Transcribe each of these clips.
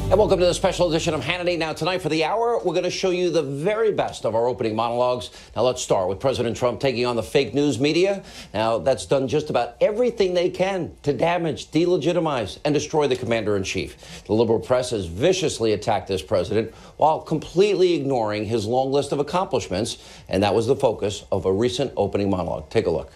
And welcome to the special edition of Hannity. Now, tonight for the hour, we're going to show you the very best of our opening monologues. Now, let's start with President Trump taking on the fake news media. Now, that's done just about everything they can to damage, delegitimize, and destroy the commander-in-chief. The liberal press has viciously attacked this president while completely ignoring his long list of accomplishments. And that was the focus of a recent opening monologue. Take a look.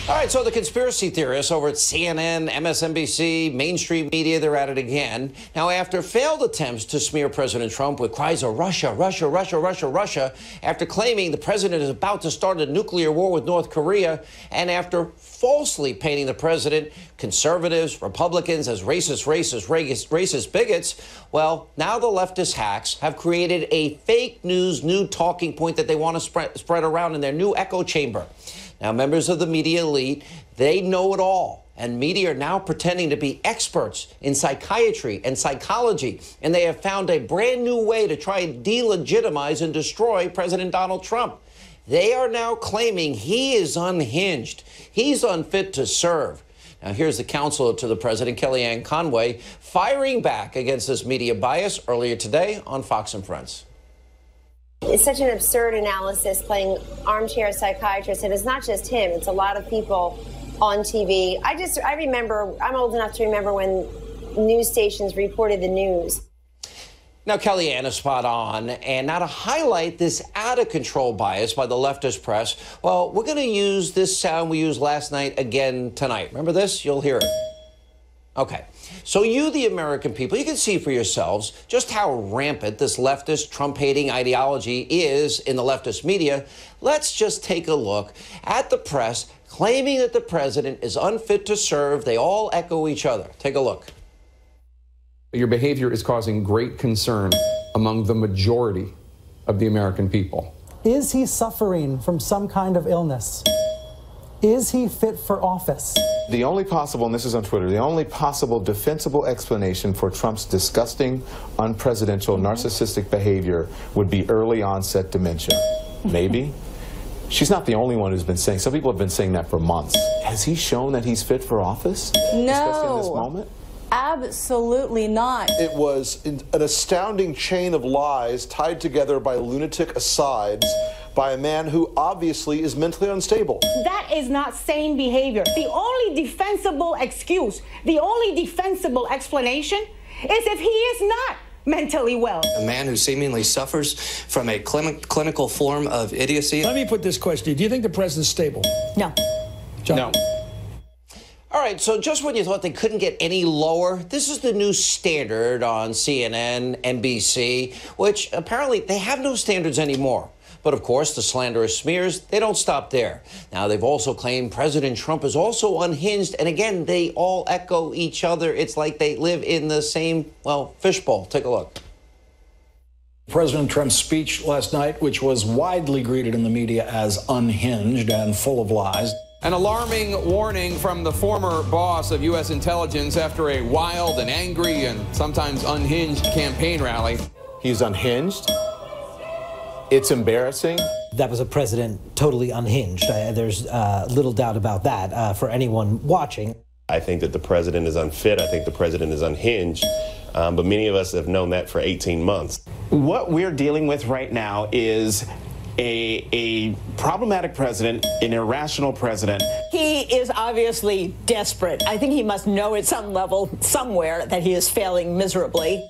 All right, so the conspiracy theorists over at CNN, MSNBC, mainstream media, they're at it again. Now, after failed attempts to smear President Trump with cries of Russia, Russia, Russia, Russia, Russia, after claiming the president is about to start a nuclear war with North Korea, and after falsely painting the president, conservatives, Republicans as racist bigots, well, now the leftist hacks have created a fake news new talking point that they want to spread around in their new echo chamber. Now, members of the media elite, they know it all. And media are now pretending to be experts in psychiatry and psychology. And they have found a brand new way to try and delegitimize and destroy President Donald Trump. They are now claiming he is unhinged. He's unfit to serve. Now, here's the counselor to the president, Kellyanne Conway, firing back against this media bias earlier today on Fox and Friends. It's such an absurd analysis playing armchair psychiatrist, and it's not just him, it's a lot of people on TV. I remember, I'm old enough to remember when news stations reported the news. Now, Kellyanne is spot on, and now to highlight this out-of-control bias by the leftist press, well, we're going to use this sound we used last night again tonight. Remember this? You'll hear it. Okay, so you, the American people, you can see for yourselves just how rampant this leftist Trump-hating ideology is in the leftist media. Let's just take a look at the press claiming that the president is unfit to serve. They all echo each other. Take a look. Your behavior is causing great concern among the majority of the American people. Is he suffering from some kind of illness? Is he fit for office? The only possible, and this is on Twitter, the only possible defensible explanation for Trump's disgusting, unpresidential, narcissistic behavior would be early onset dementia. Maybe. She's not the only one who's been saying, some people have been saying that for months. Has he shown that he's fit for office? No. Especially in this moment? Absolutely not. It was an astounding chain of lies tied together by lunatic asides by a man who obviously is mentally unstable. That is not sane behavior. The only defensible excuse, the only defensible explanation is if he is not mentally well. A man who seemingly suffers from a clinical form of idiocy. Let me put this question. Do you think the president's stable? No. John? No. All right, so just when you thought they couldn't get any lower, this is the new standard on CNN, NBC, which apparently they have no standards anymore. But of course, the slanderous smears, they don't stop there. Now, they've also claimed President Trump is also unhinged. And again, they all echo each other. It's like they live in the same, well, fishbowl. Take a look. President Trump's speech last night, which was widely greeted in the media as unhinged and full of lies. An alarming warning from the former boss of U.S. intelligence after a wild and angry and sometimes unhinged campaign rally. He's unhinged. It's embarrassing. That was a president totally unhinged. There's little doubt about that for anyone watching. I think that the president is unfit. I think the president is unhinged. But many of us have known that for 18 months. What we're dealing with right now is a problematic president, an irrational president. He is obviously desperate. I think he must know at some level, somewhere, that he is failing miserably.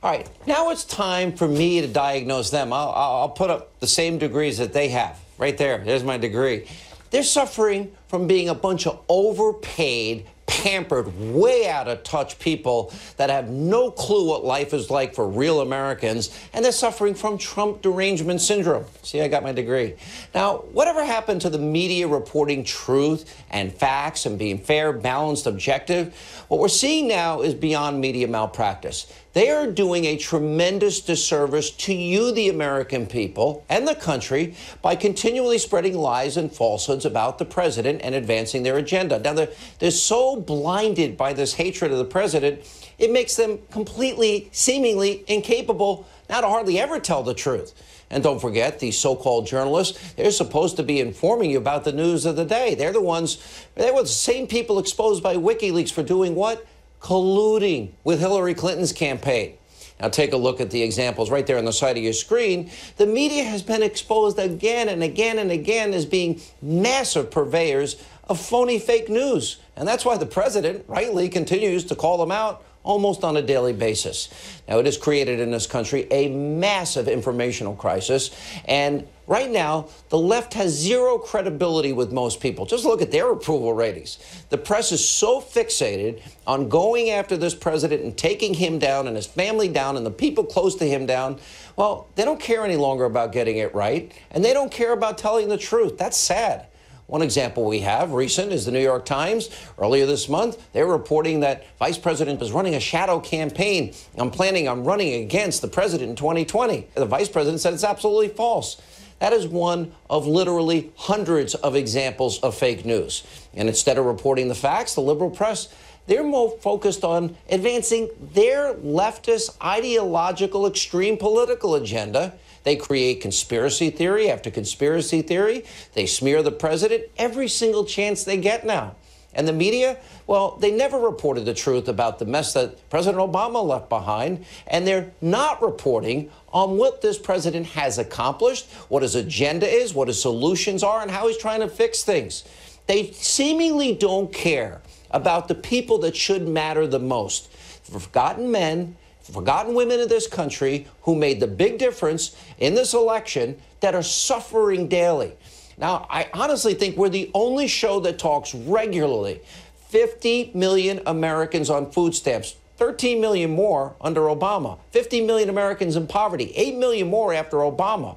All right, now it's time for me to diagnose them. I'll put up the same degrees that they have. Right there, there's my degree. They're suffering from being a bunch of overpaid, pampered, way out of touch people that have no clue what life is like for real Americans, and they're suffering from Trump derangement syndrome. See, I got my degree. Now, whatever happened to the media reporting truth and facts and being fair, balanced, objective? What we're seeing now is beyond media malpractice. They are doing a tremendous disservice to you, the American people, and the country by continually spreading lies and falsehoods about the president and advancing their agenda. Now, they're so blinded by this hatred of the president, it makes them completely, seemingly incapable now to hardly ever tell the truth. And don't forget, these so-called journalists, they're supposed to be informing you about the news of the day. They were the same people exposed by WikiLeaks for doing what? colluding with Hillary Clinton's campaign. Now take a look at the examples right there on the side of your screen. The media has been exposed again and again and again as being massive purveyors of phony fake news. And that's why the president rightly continues to call them out almost on a daily basis. Now, it has created in this country a massive informational crisis. And right now, the left has zero credibility with most people. Just look at their approval ratings. The press is so fixated on going after this president and taking him down and his family down and the people close to him down. Well, they don't care any longer about getting it right, and they don't care about telling the truth. That's sad. One example we have recent is the New York Times. Earlier this month, they were reporting that Vice President was running a shadow campaign. I'm planning on running against the president in 2020. The Vice President said it's absolutely false. That is one of literally hundreds of examples of fake news. And instead of reporting the facts, the liberal press, they're more focused on advancing their leftist, ideological, extreme political agenda. They create conspiracy theory after conspiracy theory. They smear the president every single chance they get now. And the media, well, they never reported the truth about the mess that President Obama left behind. And they're not reporting on what this president has accomplished, what his agenda is, what his solutions are, and how he's trying to fix things. They seemingly don't care about the people that should matter the most. Forgotten men, forgotten women in this country who made the big difference in this election that are suffering daily. Now, I honestly think we're the only show that talks regularly. 50 million Americans on food stamps, 13 million more under Obama, 50 million Americans in poverty, 8 million more after Obama,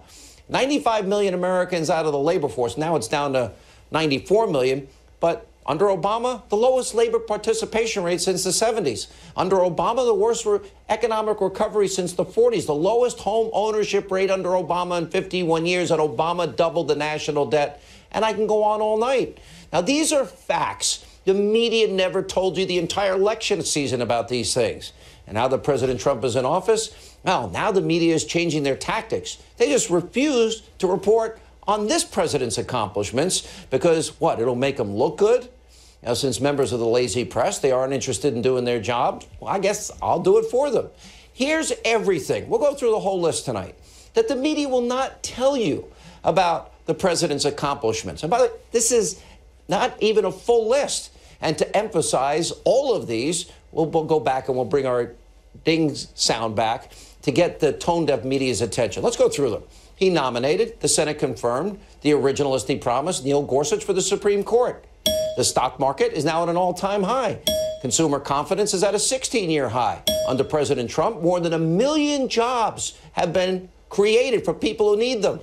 95 million Americans out of the labor force. Now it's down to 94 million, but under Obama, the lowest labor participation rate since the 70s. Under Obama, the worst economic recovery since the 40s. The lowest home ownership rate under Obama in 51 years, and Obama doubled the national debt. And I can go on all night. Now, these are facts. The media never told you the entire election season about these things. And now that President Trump is in office, well, now the media is changing their tactics. They just refuse to report on this president's accomplishments because, what, it'll make them look good? Now, since members of the lazy press, they aren't interested in doing their job, well, I guess I'll do it for them. Here's everything. We'll go through the whole list tonight that the media will not tell you about the president's accomplishments. And by the way, this is not even a full list. And to emphasize all of these, we'll go back and we'll bring our ding sound back to get the tone-deaf media's attention. Let's go through them. He nominated, the Senate confirmed, the originalist he promised, Neil Gorsuch for the Supreme Court. The stock market is now at an all-time high. Consumer confidence is at a 16-year high. Under President Trump, more than 1 million jobs have been created for people who need them.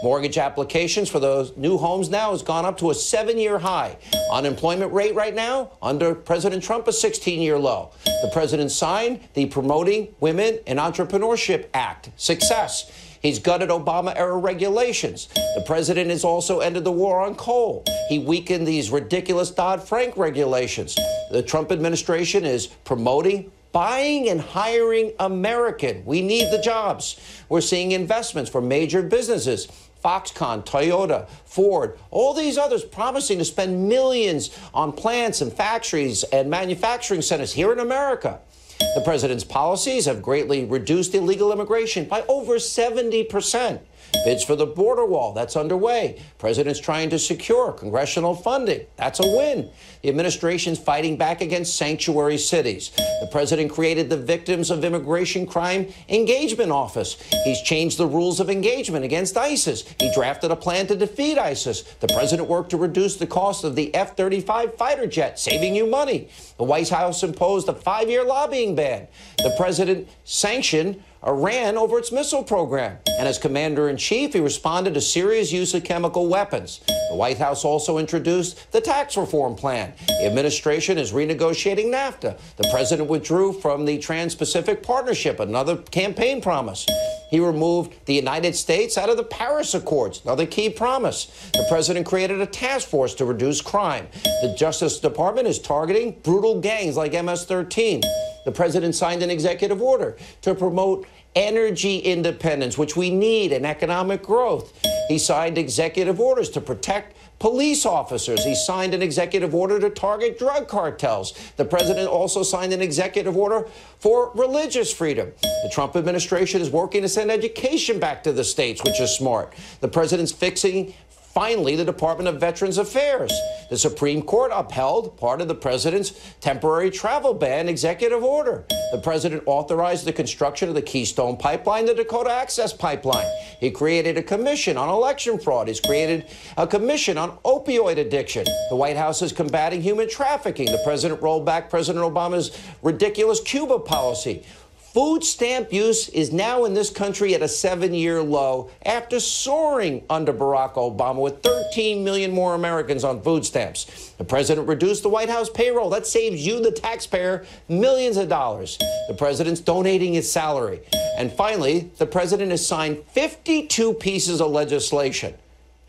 Mortgage applications for those new homes now has gone up to a 7-year high. Unemployment rate right now, under President Trump, a 16-year low. The president signed the Promoting Women in Entrepreneurship Act. Success. He's gutted Obama-era regulations. The president has also ended the war on coal. He weakened these ridiculous Dodd-Frank regulations. The Trump administration is promoting buying and hiring American. We need the jobs. We're seeing investments for major businesses. Foxconn, Toyota, Ford, all these others promising to spend millions on plants and factories and manufacturing centers here in America. The president's policies have greatly reduced illegal immigration by over 70%. Bids for the border wall, that's underway. President's trying to secure congressional funding. That's a win. The administration's fighting back against sanctuary cities. The president created the Victims of Immigration Crime Engagement Office. He's changed the rules of engagement against ISIS. He drafted a plan to defeat ISIS. The president worked to reduce the cost of the F-35 fighter jet, saving you money. The White House imposed a 5-year lobbying ban. The president sanctioned Iran over its missile program. And as commander-in-chief, he responded to Syria's use of chemical weapons. The White House also introduced the tax reform plan. The administration is renegotiating NAFTA. The president withdrew from the Trans-Pacific Partnership, another campaign promise. He removed the United States out of the Paris Accords, another key promise. The president created a task force to reduce crime. The Justice Department is targeting brutal gangs like MS-13. The president signed an executive order to promote energy independence, which we need, and economic growth. He signed executive orders to protect police officers. He signed an executive order to target drug cartels. The president also signed an executive order for religious freedom. The Trump administration is working to send education back to the states, which is smart. The president's fixing finally the Department of Veterans Affairs. The Supreme Court upheld part of the president's temporary travel ban executive order. The president authorized the construction of the Keystone Pipeline, the Dakota Access Pipeline. He created a commission on election fraud. He's created a commission on opioid addiction. The White House is combating human trafficking. The president rolled back President Obama's ridiculous Cuba policy. Food stamp use is now in this country at a 7-year low after soaring under Barack Obama with 13 million more Americans on food stamps. The president reduced the White House payroll. That saves you, the taxpayer, millions of dollars. The president's donating his salary. And finally, the president has signed 52 pieces of legislation.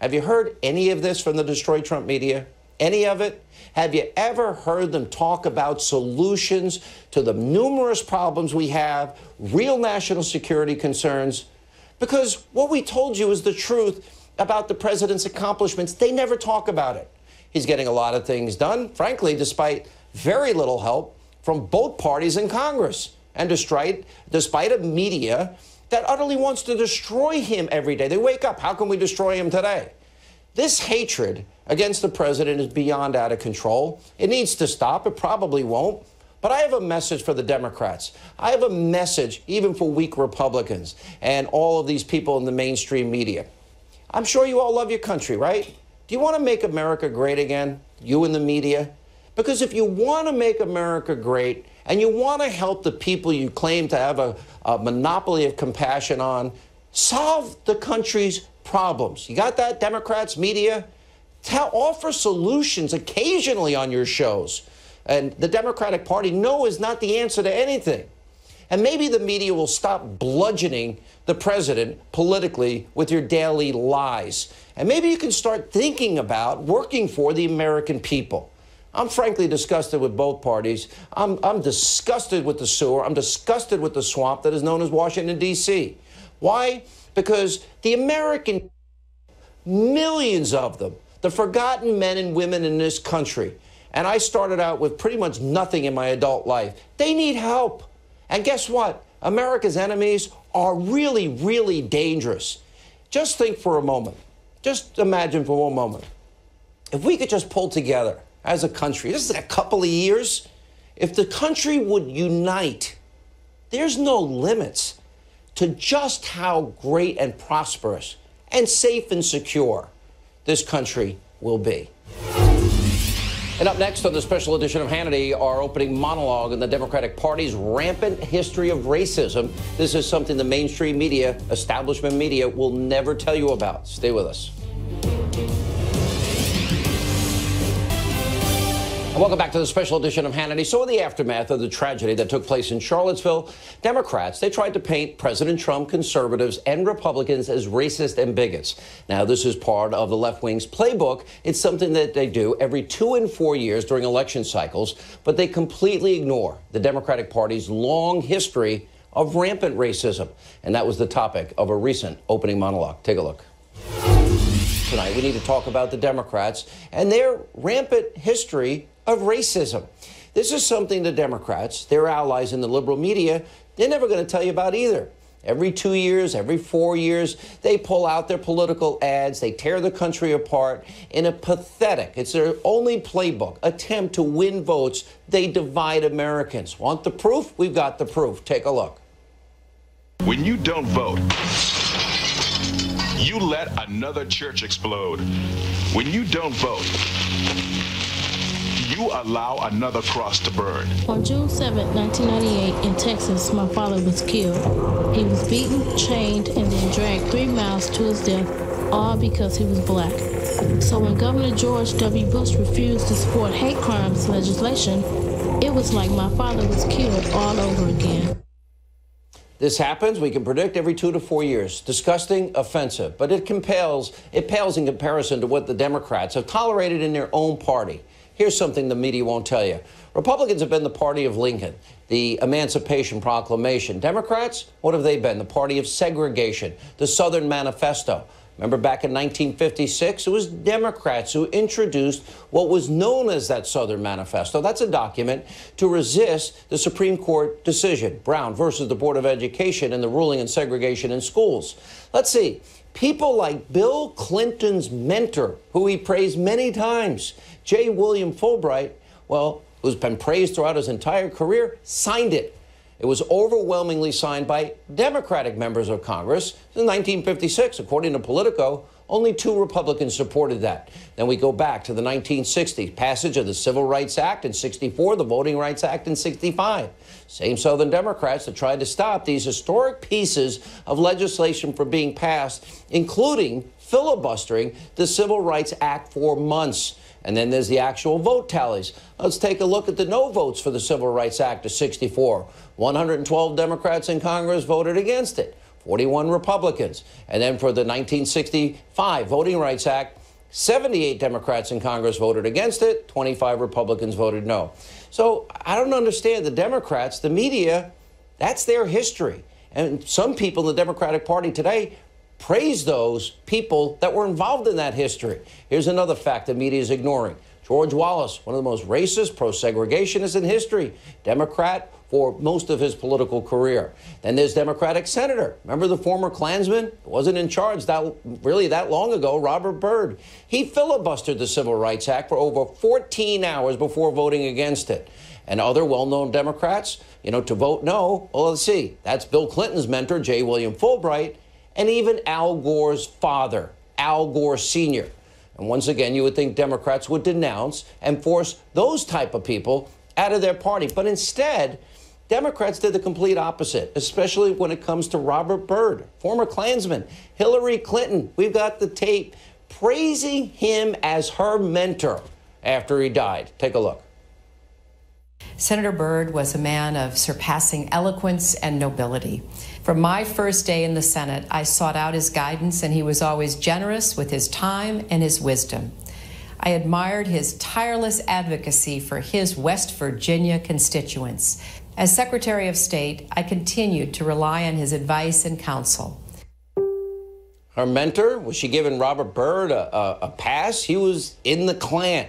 Have you heard any of this from the Destroy Trump media? Any of it? Have you ever heard them talk about solutions to the numerous problems we have, real national security concerns? Because what we told you is the truth about the president's accomplishments. They never talk about it. He's getting a lot of things done, frankly, despite very little help from both parties in Congress, and despite a media that utterly wants to destroy him every day. They wake up, how can we destroy him today? This hatred against the president is beyond out of control. It needs to stop. It probably won't. But I have a message for the Democrats. I have a message even for weak Republicans and all of these people in the mainstream media. I'm sure you all love your country, right? Do you want to make America great again, you in the media? Because if you want to make America great and you want to help the people you claim to have a monopoly of compassion on, solve the country's problems. You got that, Democrats, media? Offer solutions occasionally on your shows. And the Democratic Party, no is not the answer to anything. And maybe the media will stop bludgeoning the president politically with your daily lies. And maybe you can start thinking about working for the American people. I'm frankly disgusted with both parties. I'm disgusted with the sewer. I'm disgusted with the swamp that is known as Washington, D.C. Why? Because the American, millions of them, the forgotten men and women in this country, and I started out with pretty much nothing in my adult life, they need help. And guess what? America's enemies are really, really dangerous. Just think for a moment. Just imagine for one moment. If we could just pull together as a country, this is a couple of years, if the country would unite, there's no limits to just how great and prosperous and safe and secure this country will be. And up next on the special edition of Hannity, our opening monologue on the Democratic Party's rampant history of racism. This is something the mainstream media, establishment media, will never tell you about. Stay with us. Welcome back to the special edition of Hannity. So in the aftermath of the tragedy that took place in Charlottesville, Democrats, they tried to paint President Trump, conservatives, and Republicans as racist and bigots. Now, this is part of the left wing's playbook. It's something that they do every 2 and 4 years during election cycles, but they completely ignore the Democratic Party's long history of rampant racism. And that was the topic of a recent opening monologue. Take a look. Tonight, we need to talk about the Democrats and their rampant history of racism. This is something the Democrats, their allies in the liberal media, they're never going to tell you about either. Every 2 years, every 4 years, they pull out their political ads. They tear the country apart in a pathetic, it's their only playbook, attempt to win votes. They divide Americans. Want the proof? We've got the proof. Take a look. When you don't vote, you let another church explode. When you don't vote, you allow another cross to burn. On June 7, 1998, in Texas, my father was killed. He was beaten, chained, and then dragged 3 miles to his death, all because he was black. So when Governor George W. Bush refused to support hate crimes legislation, it was like my father was killed all over again. This happens, we can predict, every 2 to 4 years. Disgusting, offensive, but it pales in comparison to what the Democrats have tolerated in their own party. Here's something the media won't tell you. Republicans have been the party of Lincoln, the Emancipation Proclamation. Democrats, what have they been? The party of segregation, the Southern Manifesto. Remember back in 1956, it was Democrats who introduced what was known as that Southern Manifesto. That's a document to resist the Supreme Court decision, Brown versus the Board of Education and the ruling on segregation in schools. Let's see. People like Bill Clinton's mentor, who he praised many times, J. William Fulbright, well, who's been praised throughout his entire career, signed it. It was overwhelmingly signed by Democratic members of Congress. In 1956, according to Politico, only 2 Republicans supported that. Then we go back to the 1960s, passage of the Civil Rights Act in 64, the Voting Rights Act in 65. Same Southern Democrats that tried to stop these historic pieces of legislation from being passed, including filibustering the Civil Rights Act for months. And then there's the actual vote tallies. Let's take a look at the no votes for the Civil Rights Act of 64. 112 Democrats in Congress voted against it, 41 Republicans. And then for the 1965 Voting Rights Act, 78 Democrats in Congress voted against it, 25 Republicans voted no. So I don't understand the Democrats, the media, that's their history. And some people in the Democratic Party today praise those people that were involved in that history. Here's another fact the media is ignoring. George Wallace, one of the most racist, pro-segregationists in history, Democrat for most of his political career. Then there's Democratic Senator. Remember the former Klansman? Wasn't in charge really that long ago, Robert Byrd. He filibustered the Civil Rights Act for over 14 hours before voting against it. And other well-known Democrats, to vote no, well, let's see. That's Bill Clinton's mentor, J. William Fulbright, and even Al Gore's father, Al Gore Sr. And once again, you would think Democrats would denounce and force those type of people out of their party. But instead, Democrats did the complete opposite, especially when it comes to Robert Byrd, former Klansman, Hillary Clinton. We've got the tape praising him as her mentor after he died. Take a look. Senator Byrd was a man of surpassing eloquence and nobility. From my first day in the Senate, I sought out his guidance, and he was always generous with his time and his wisdom. I admired his tireless advocacy for his West Virginia constituents. As Secretary of State, I continued to rely on his advice and counsel. Her mentor, was she giving Robert Byrd a pass? He was in the Klan.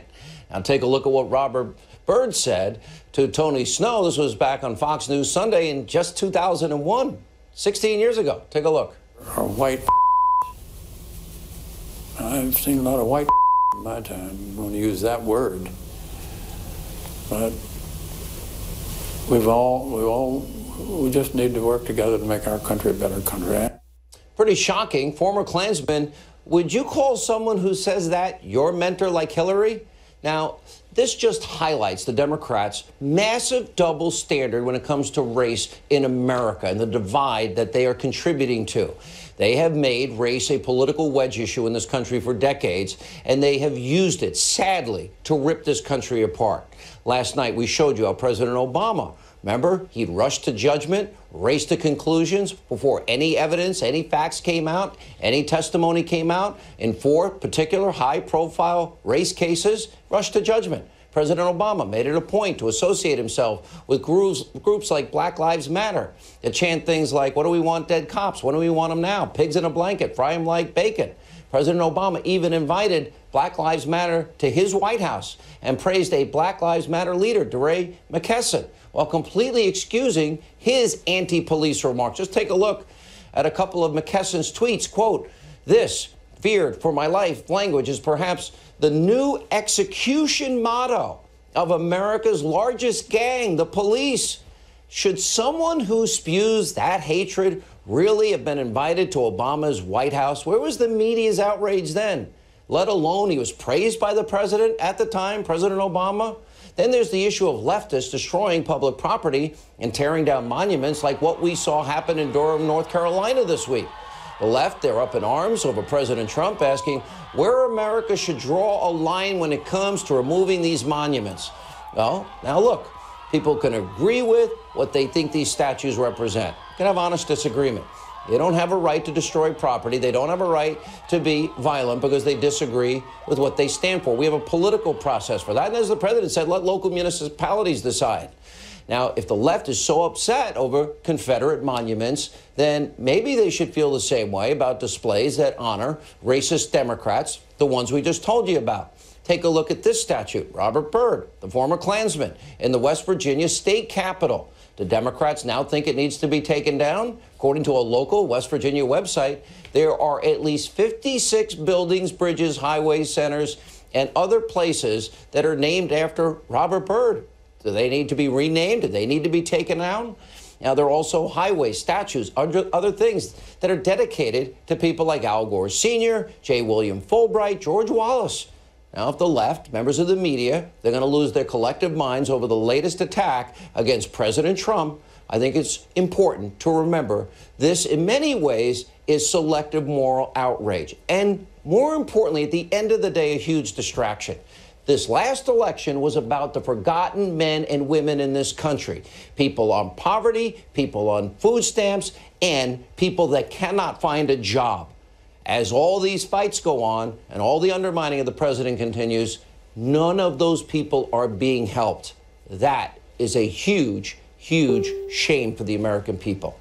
Now take a look at what Robert Byrd said to Tony Snow. This was back on Fox News Sunday in just 2001, 16 years ago. Take a look. White I've seen a lot of white in my time. I'm going to use that word. But we just need to work together to make our country a better country. Pretty shocking. Former Klansman. Would you call someone who says that your mentor like Hillary? Now, this just highlights the Democrats' massive double standard when it comes to race in America and the divide that they are contributing to. They have made race a political wedge issue in this country for decades, and they have used it, sadly, to rip this country apart. Last night, we showed you how President Obama, remember, he'd rushed to judgment, raced to conclusions before any evidence, any facts came out, any testimony came out. In 4 particular high-profile race cases, rushed to judgment. President Obama made it a point to associate himself with groups like Black Lives Matter, that chant things like, what do we want dead cops? What do we want them now? Pigs in a blanket, fry them like bacon. President Obama even invited Black Lives Matter to his White House and praised a Black Lives Matter leader, DeRay McKesson, while completely excusing his anti-police remarks. Just take a look at a couple of McKesson's tweets. Quote, "This feared for my life language is perhaps the new execution motto of America's largest gang, the police. Should someone who spews that hatred really have been invited to Obama's White House? Where was the media's outrage then? Let alone he was praised by the president at the time, President Obama. Then there's the issue of leftists destroying public property and tearing down monuments like what we saw happen in Durham, North Carolina this week. The left, they're up in arms over President Trump, asking where America should draw a line when it comes to removing these monuments. Well, now look, people can agree with what they think these statues represent. You can have honest disagreement. They don't have a right to destroy property. They don't have a right to be violent because they disagree with what they stand for. We have a political process for that. And as the president said, let local municipalities decide. Now, if the left is so upset over Confederate monuments, then maybe they should feel the same way about displays that honor racist Democrats, the ones we just told you about. Take a look at this statue. Robert Byrd, the former Klansman, in the West Virginia state capitol. Do Democrats now think it needs to be taken down? According to a local West Virginia website, there are at least 56 buildings, bridges, highways, centers, and other places that are named after Robert Byrd. Do they need to be renamed? Do they need to be taken down? Now, there are also highways, statues, other things that are dedicated to people like Al Gore Sr., J. William Fulbright, George Wallace. Now, if the left, members of the media, they're going to lose their collective minds over the latest attack against President Trump, I think it's important to remember this, in many ways, is selective moral outrage. And more importantly, at the end of the day, a huge distraction. This last election was about the forgotten men and women in this country. People on poverty, people on food stamps, and people that cannot find a job. As all these fights go on and all the undermining of the president continues, none of those people are being helped. That is a huge, huge shame for the American people.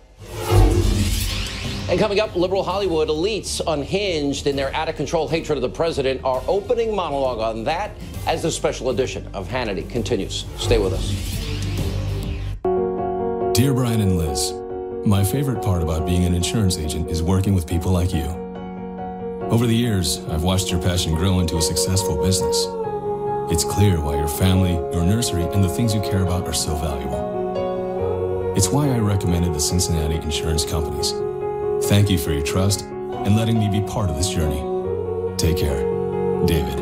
And coming up, liberal Hollywood elites unhinged in their out-of-control hatred of the president. Our opening monologue on that as the special edition of Hannity continues. Stay with us. Dear Brian and Liz, my favorite part about being an insurance agent is working with people like you. Over the years, I've watched your passion grow into a successful business. It's clear why your family, your nursery, and the things you care about are so valuable. It's why I recommended the Cincinnati Insurance Companies. Thank you for your trust and letting me be part of this journey. Take care. David.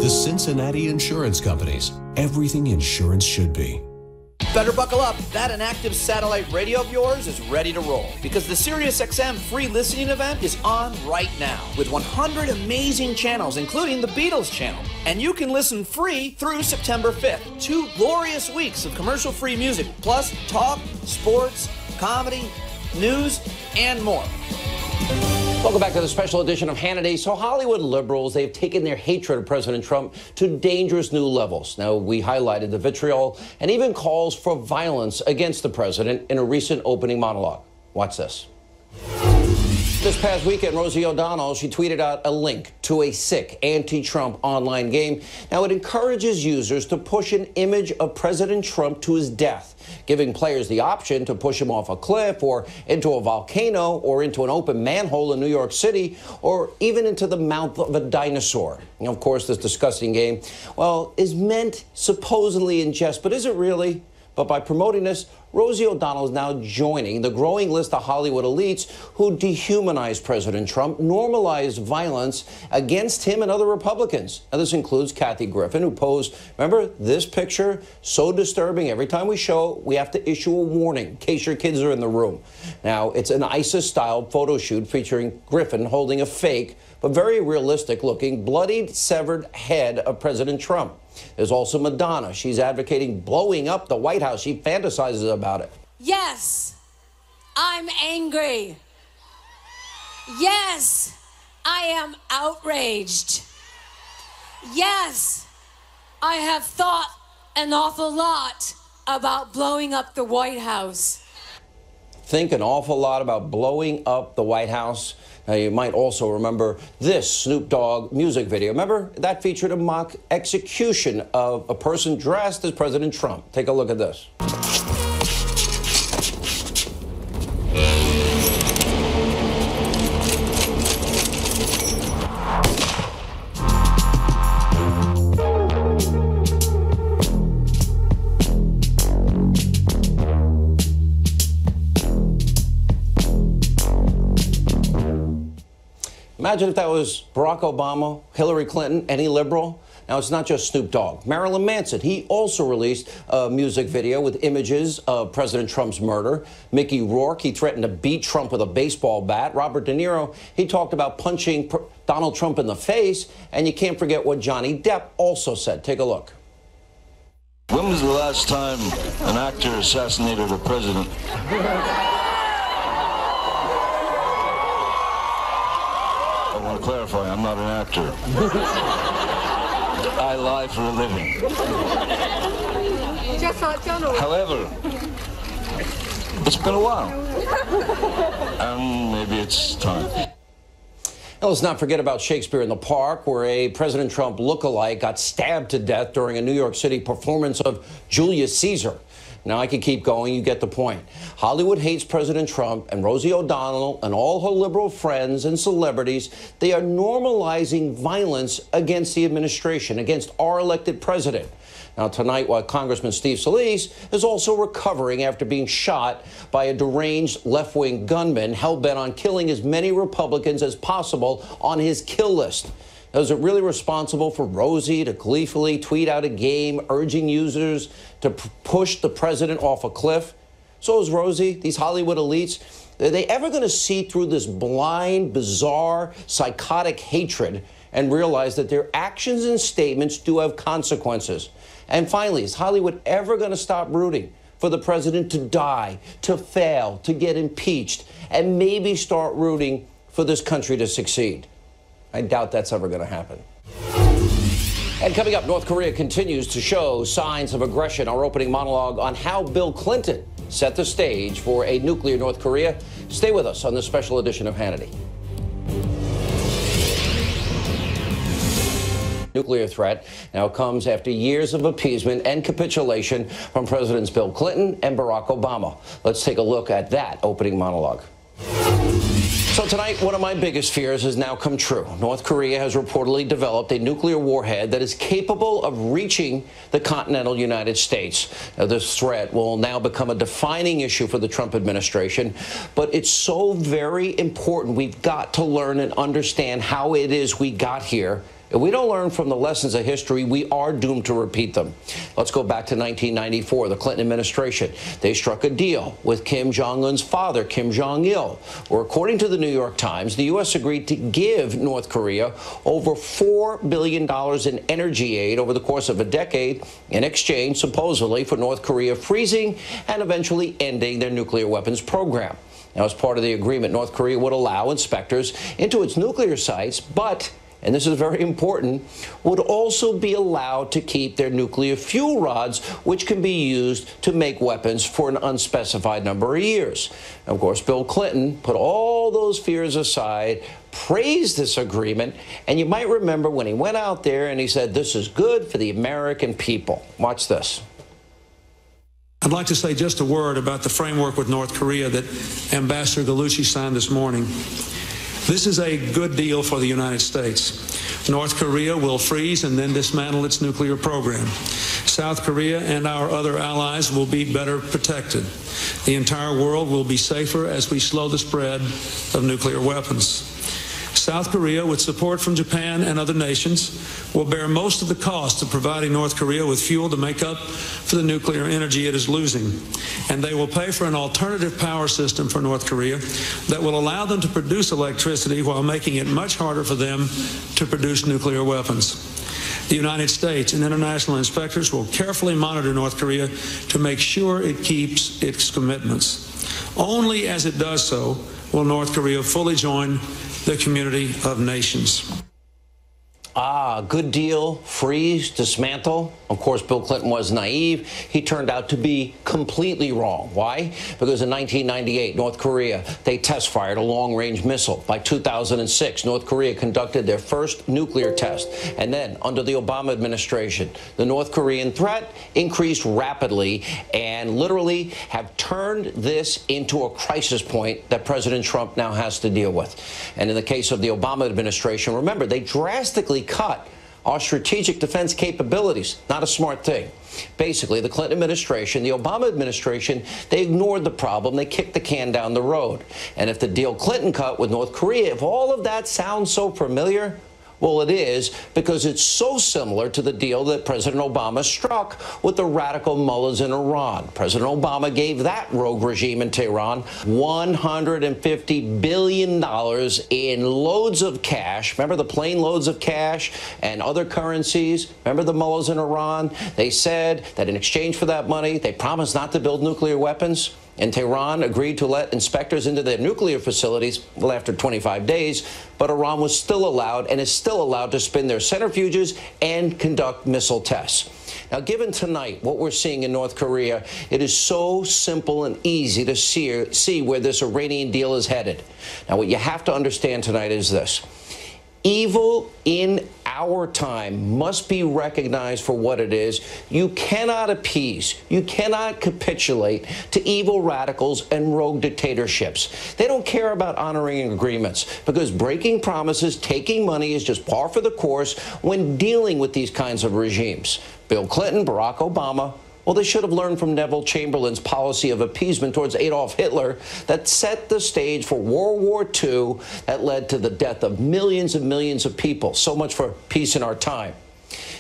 The Cincinnati Insurance Companies. Everything insurance should be. Better buckle up. That inactive satellite radio of yours is ready to roll because the SiriusXM free listening event is on right now with 100 amazing channels, including the Beatles channel. And you can listen free through September 5th. 2 glorious weeks of commercial-free music, plus talk, sports, comedy, news, and more. Welcome back to the special edition of Hannity. So Hollywood liberals, they've taken their hatred of President Trump to dangerous new levels. Now, we highlighted the vitriol and even calls for violence against the president in a recent opening monologue. Watch this. This past weekend, Rosie O'Donnell, she tweeted out a link to a sick anti-Trump online game. Now, it encourages users to push an image of President Trump to his death, giving players the option to push him off a cliff or into a volcano or into an open manhole in New York City or even into the mouth of a dinosaur. And of course, this disgusting game, well, is meant supposedly in jest, but is it really? But by promoting this, Rosie O'Donnell is now joining the growing list of Hollywood elites who dehumanize President Trump, normalize violence against him and other Republicans. Now, this includes Kathy Griffin, who posed, remember this picture? So disturbing. Every time we show it, we have to issue a warning in case your kids are in the room. Now, it's an ISIS-style photo shoot featuring Griffin holding a fake, but very realistic-looking, bloodied, severed head of President Trump. There's also Madonna. She's advocating blowing up the White House. She fantasizes about it. Yes, I'm angry. Yes, I am outraged. Yes, I have thought an awful lot about blowing up the White House. Think an awful lot about blowing up the White House. Now, you might also remember this Snoop Dogg music video. Remember, that featured a mock execution of a person dressed as President Trump. Take a look at this. Imagine if that was Barack Obama, Hillary Clinton, any liberal. Now, it's not just Snoop Dogg. Marilyn Manson, he also released a music video with images of President Trump's murder. Mickey Rourke, he threatened to beat Trump with a baseball bat. Robert De Niro, he talked about punching Donald Trump in the face. And you can't forget what Johnny Depp also said. Take a look. When was the last time an actor assassinated a president? I want to clarify, I'm not an actor. I lie for a living. Just like Donald. However, it's been a while. And maybe it's time. Now, let's not forget about Shakespeare in the Park, where a President Trump lookalike got stabbed to death during a New York City performance of Julius Caesar. Now, I could keep going. You get the point. Hollywood hates President Trump, and Rosie O'Donnell and all her liberal friends and celebrities, they are normalizing violence against the administration, against our elected president. Now, tonight, while Congressman Steve Scalise is also recovering after being shot by a deranged left-wing gunman hell-bent on killing as many Republicans as possible on his kill list. Now, is it really responsible for Rosie to gleefully tweet out a game urging users to push the president off a cliff? So is Rosie. These Hollywood elites, are they ever going to see through this blind, bizarre, psychotic hatred and realize that their actions and statements do have consequences? And finally, is Hollywood ever going to stop rooting for the president to die, to fail, to get impeached, and maybe start rooting for this country to succeed? I doubt that's ever going to happen. And coming up, North Korea continues to show signs of aggression. Our opening monologue on how Bill Clinton set the stage for a nuclear North Korea. Stay with us on this special edition of Hannity. Nuclear threat now comes after years of appeasement and capitulation from Presidents Bill Clinton and Barack Obama. Let's take a look at that opening monologue. So tonight, one of my biggest fears has now come true. North Korea has reportedly developed a nuclear warhead that is capable of reaching the continental United States. Now, this threat will now become a defining issue for the Trump administration, but it's so very important. We've got to learn and understand how it is we got here. If we don't learn from the lessons of history, we are doomed to repeat them. Let's go back to 1994, the Clinton administration. They struck a deal with Kim Jong-un's father, Kim Jong-il, where, according to the New York Times, the U.S. agreed to give North Korea over $4 billion in energy aid over the course of a decade in exchange, supposedly, for North Korea freezing and eventually ending their nuclear weapons program. Now, as part of the agreement, North Korea would allow inspectors into its nuclear sites, but, and this is very important, would also be allowed to keep their nuclear fuel rods, which can be used to make weapons for an unspecified number of years. Of course, Bill Clinton put all those fears aside, praised this agreement, and you might remember when he went out there and he said, "This is good for the American people." Watch this. I'd like to say just a word about the framework with North Korea that Ambassador Gallucci signed this morning. This is a good deal for the United States. North Korea will freeze and then dismantle its nuclear program. South Korea and our other allies will be better protected. The entire world will be safer as we slow the spread of nuclear weapons. South Korea, with support from Japan and other nations, will bear most of the cost of providing North Korea with fuel to make up for the nuclear energy it is losing. And they will pay for an alternative power system for North Korea that will allow them to produce electricity while making it much harder for them to produce nuclear weapons. The United States and international inspectors will carefully monitor North Korea to make sure it keeps its commitments. Only as it does so will North Korea fully join the community of nations. Good deal, freeze, dismantle. Of course, Bill Clinton was naive. He turned out to be completely wrong. Why? Because in 1998, North Korea, they test-fired a long-range missile. By 2006, North Korea conducted their first nuclear test. And then, under the Obama administration, the North Korean threat increased rapidly and literally have turned this into a crisis point that President Trump now has to deal with. And in the case of the Obama administration, remember, they drastically cut our strategic defense capabilities. Not a smart thing. Basically, the Clinton administration, the Obama administration, they ignored the problem. They kicked the can down the road. And if the deal Clinton cut with North Korea, if all of that sounds so familiar, well, it is, because it's so similar to the deal that President Obama struck with the radical mullahs in Iran. President Obama gave that rogue regime in Tehran $150 billion in loads of cash. Remember the plane loads of cash and other currencies? Remember the mullahs in Iran? They said that in exchange for that money, they promised not to build nuclear weapons. And Tehran agreed to let inspectors into their nuclear facilities, well, after 25 days, but Iran was still allowed and is still allowed to spin their centrifuges and conduct missile tests. Now, given tonight what we're seeing in North Korea, it is so simple and easy to see where this Iranian deal is headed. Now, what you have to understand tonight is this. Evil in our time must be recognized for what it is. You cannot appease, you cannot capitulate to evil radicals and rogue dictatorships. They don't care about honoring agreements because breaking promises, taking money is just par for the course when dealing with these kinds of regimes. Bill Clinton, Barack Obama, well, they should have learned from Neville Chamberlain's policy of appeasement towards Adolf Hitler that set the stage for World War II that led to the death of millions and millions of people. So much for peace in our time.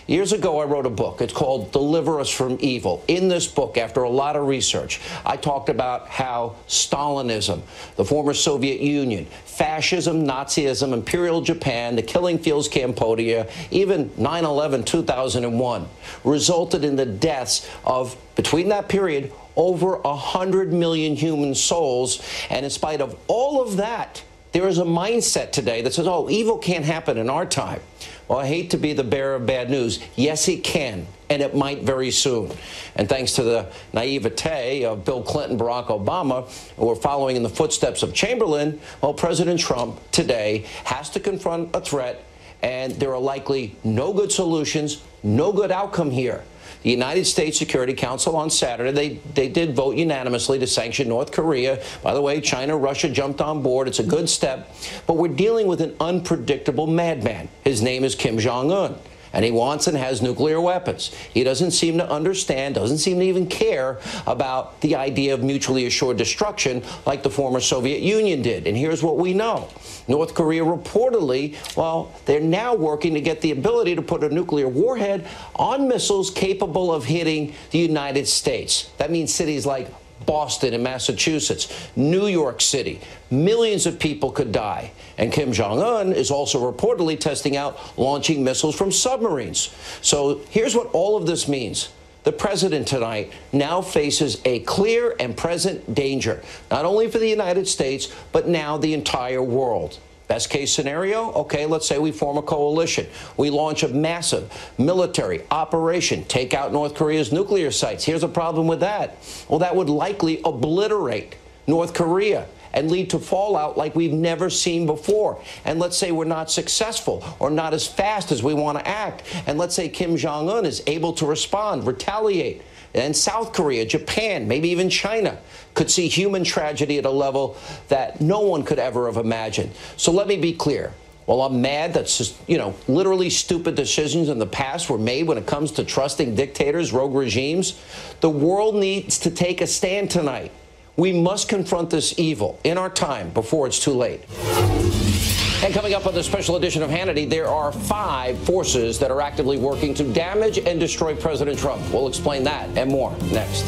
Years ago, I wrote a book. It's called Deliver Us from Evil. In this book, after a lot of research, I talked about how Stalinism, the former Soviet Union, fascism, Nazism, Imperial Japan, the killing fields Cambodia, even 9/11, 2001, resulted in the deaths of, between that period, over 100 million human souls. And in spite of all of that, there is a mindset today that says, oh, evil can't happen in our time. Well, I hate to be the bearer of bad news. Yes, it can, and it might very soon. And thanks to the naivete of Bill Clinton, Barack Obama, who are following in the footsteps of Chamberlain, well, President Trump today has to confront a threat, and there are likely no good solutions, no good outcome here. The United States Security Council on Saturday, they did vote unanimously to sanction North Korea. By the way, China, Russia jumped on board. It's a good step. But we're dealing with an unpredictable madman. His name is Kim Jong-un. And he wants and has nuclear weapons. He doesn't seem to understand, doesn't seem to even care about the idea of mutually assured destruction like the former Soviet Union did. And here's what we know. North Korea reportedly, well, they're now working to get the ability to put a nuclear warhead on missiles capable of hitting the United States. That means cities like Boston and Massachusetts, New York City. Millions of people could die. And Kim Jong-un is also reportedly testing out launching missiles from submarines. So here's what all of this means. The president tonight now faces a clear and present danger, not only for the United States, but now the entire world. Best case scenario, okay, let's say we form a coalition. We launch a massive military operation, take out North Korea's nuclear sites. Here's a problem with that. Well, that would likely obliterate North Korea and lead to fallout like we've never seen before. And let's say we're not successful or not as fast as we want to act. And let's say Kim Jong-un is able to respond, retaliate. And South Korea, Japan, maybe even China could see human tragedy at a level that no one could ever have imagined. So let me be clear. Well, I'm mad that, literally stupid decisions in the past were made when it comes to trusting dictators, rogue regimes. The world needs to take a stand tonight. We must confront this evil in our time before it's too late. And coming up on this special edition of Hannity, there are 5 forces that are actively working to damage and destroy President Trump. We'll explain that and more next.